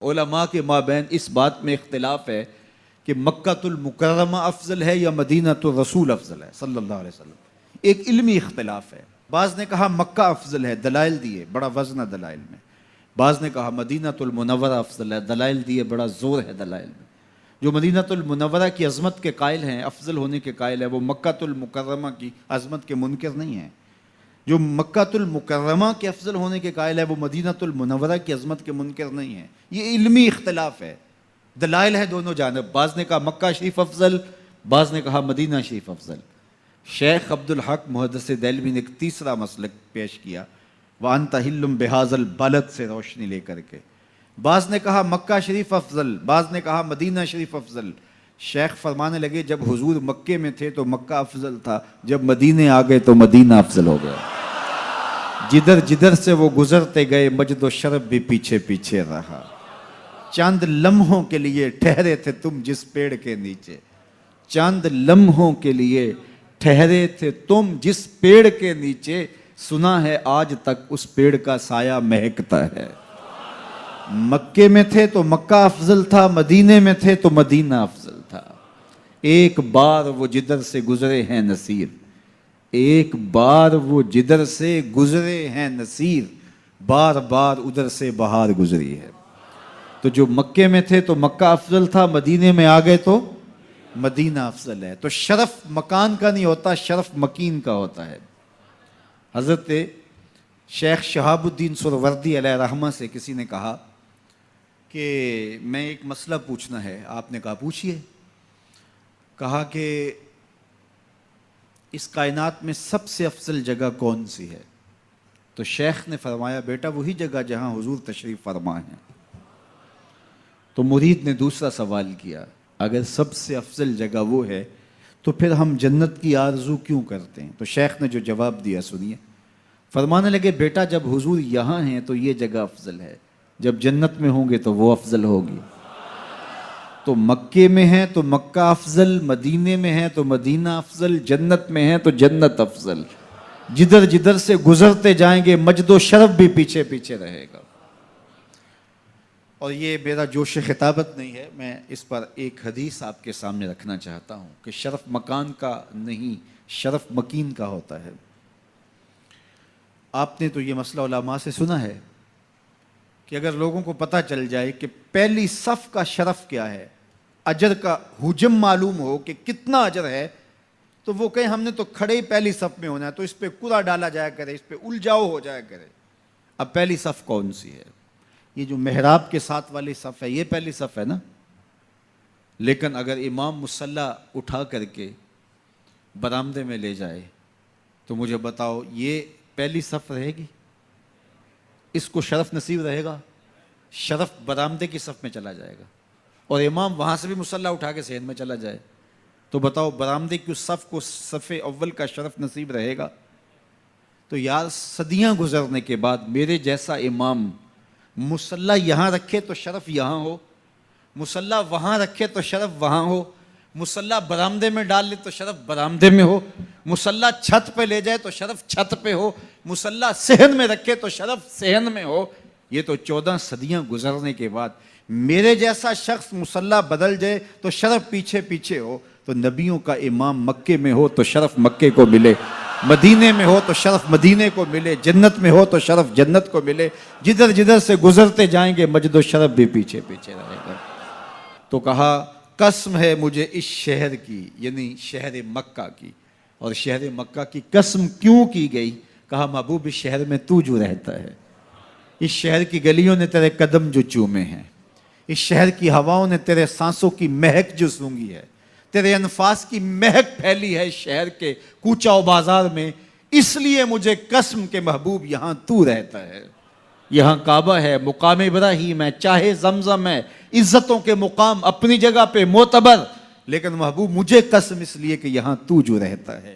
علماء کے مابین اس بات میں اختلاف ہے کہ مکہ المکرمہ افضل ہے یا مدینہ الرسول افضل ہے صلی اللہ علیہ وسلم. ایک علمی اختلاف ہے. بعض نے کہا مکہ افضل ہے، دلائل دیے، بڑا وزن ہے دلائل میں. بعض نے کہا مدینہ المنورہ افضل ہے، دلائل دیے، بڑا زور ہے دلائل میں. جو مدینہ المنورہ کی عظمت کے قائل ہیں، افضل ہونے کے قائل ہیں، وہ مکہ المکرمہ کی عظمت کے منکر نہیں ہیں. جو مکہ المکرمہ کے افضل ہونے کے قائل ہے، وہ مدینہ المنورہ کی عظمت کے منکر نہیں ہیں. یہ علمی اختلاف ہے، دلائل ہے دونوں جانب. بعض نے کہا مکہ شریف افضل، بعض نے کہا مدینہ شریف افضل. شیخ عبد الحق محدث دہلوی نے ایک تیسرا مسلک پیش کیا، وَأَنْتَ حِلٌّ بِهَذَا الْبَلَدِ سے روشنی لے کر کے. بعض نے کہا مکہ شریف افضل، بعض نے کہا مدینہ شریف افضل. شیخ فرمانے لگے جب حضور مکے میں تھے تو مکہ افضل تھا، جب مدینے آ گئے تو مدینہ افضل ہو گیا. جدھر جدھر سے وہ گزرتے گئے مجد و شرف بھی پیچھے پیچھے رہا. چند لمحوں کے لیے ٹھہرے تھے تم جس پیڑ کے نیچے، چند لمحوں کے لیے ٹھہرے تھے تم جس پیڑ کے نیچے، سنا ہے آج تک اس پیڑ کا سایہ مہکتا ہے. مکے میں تھے تو مکہ افضل تھا، مدینے میں تھے تو مدینہ افضل تھا. ایک بار وہ جدھر سے گزرے ہیں نصیر، ایک بار وہ جدھر سے گزرے ہیں نصیر، بار بار ادھر سے بہار گزری ہے. تو جو مکے میں تھے تو مکہ افضل تھا، مدینے میں آ گئے تو مدینہ افضل ہے. تو شرف مکان کا نہیں ہوتا، شرف مکین کا ہوتا ہے. حضرت شیخ شہاب الدین سہروردی علیہ رحمہ سے کسی نے کہا کہ میں ایک مسئلہ پوچھنا ہے. آپ نے کہا پوچھئے. کہا کہ اس کائنات میں سب سے افضل جگہ کون سی ہے؟ تو شیخ نے فرمایا بیٹا وہی جگہ جہاں حضور تشریف فرما ہیں. تو مرید نے دوسرا سوال کیا، اگر سب سے افضل جگہ وہ ہے تو پھر ہم جنت کی آرزو کیوں کرتے ہیں؟ تو شیخ نے جو جواب دیا سنیے. فرمانے لگے بیٹا جب حضور یہاں ہیں تو یہ جگہ افضل ہے، جب جنت میں ہوں گے تو وہ افضل ہوگی. تو مکے میں ہیں تو مکہ افضل، مدینے میں ہیں تو مدینہ افضل، جنت میں ہیں تو جنت افضل. جدھر جدھر سے گزرتے جائیں گے مجد و شرف بھی پیچھے پیچھے رہے گا. اور یہ میرا جوش خطابت نہیں ہے، میں اس پر ایک حدیث آپ کے سامنے رکھنا چاہتا ہوں کہ شرف مکان کا نہیں، شرف مکین کا ہوتا ہے. آپ نے تو یہ مسئلہ علماء سے سنا ہے کہ اگر لوگوں کو پتہ چل جائے کہ پہلی صف کا شرف کیا ہے، اجر کا حجم معلوم ہو کہ کتنا اجر ہے، تو وہ کہیں ہم نے تو کھڑے ہی پہلی صف میں ہونا ہے، تو اس پہ کوڑا ڈالا جایا کرے، اس پہ الجھاؤ ہو جایا کرے. اب پہلی صف کون سی ہے؟ یہ جو محراب کے ساتھ والی صف ہے یہ پہلی صف ہے نا. لیکن اگر امام مصلی اٹھا کر کے برآمدے میں لے جائے تو مجھے بتاؤ یہ پہلی صف رہے گی؟ اس کو شرف نصیب رہے گا؟ شرف برآمدے کی صف میں چلا جائے گا. اور امام وہاں سے بھی مصلی اٹھا کے صحن میں چلا جائے تو بتاؤ برآمدے کی اس صف کو صف اول کا شرف نصیب رہے گا؟ تو یار صدیاں گزرنے کے بعد میرے جیسا امام مصلی یہاں رکھے تو شرف یہاں ہو، مصلی وہاں رکھے تو شرف وہاں ہو، مصلی برآمدے میں ڈال لے تو شرف برآمدے میں ہو، مصلی چھت پہ لے جائے تو شرف چھت پہ ہو، مصلی صحن میں رکھے تو شرف صحن میں ہو. یہ تو 14 صدیاں گزرنے کے بعد میرے جیسا شخص مصلی بدل جائے تو شرف پیچھے پیچھے ہو. تو نبیوں کا امام مکے میں ہو تو شرف مکے کو ملے، مدینے میں ہو تو شرف مدینے کو ملے، جنت میں ہو تو شرف جنت کو ملے. جدھر جدھر سے گزرتے جائیں گے مجد و شرف بھی پیچھے پیچھے رہے گا. تو کہا قسم ہے مجھے اس شہر کی، یعنی شہر مکہ کی. اور شہر مکہ کی قسم کیوں کی گئی؟ کہا محبوب اس شہر میں تو جو رہتا ہے، اس شہر کی گلیوں نے تیرے قدم جو چومے ہیں، اس شہر کی ہواؤں نے تیرے سانسوں کی مہک جو سونگھی ہے، تیرے انفاس کی مہک پھیلی ہے شہر کے کوچہ و بازار میں، اس لیے مجھے قسم کے محبوب یہاں تو رہتا ہے. یہاں کعبہ ہے، مقام ابراہیم ہے، چاہے زمزم ہے، عزتوں کے مقام اپنی جگہ پہ معتبر، لیکن محبوب مجھے قسم اس لیے کہ یہاں تو جو رہتا ہے.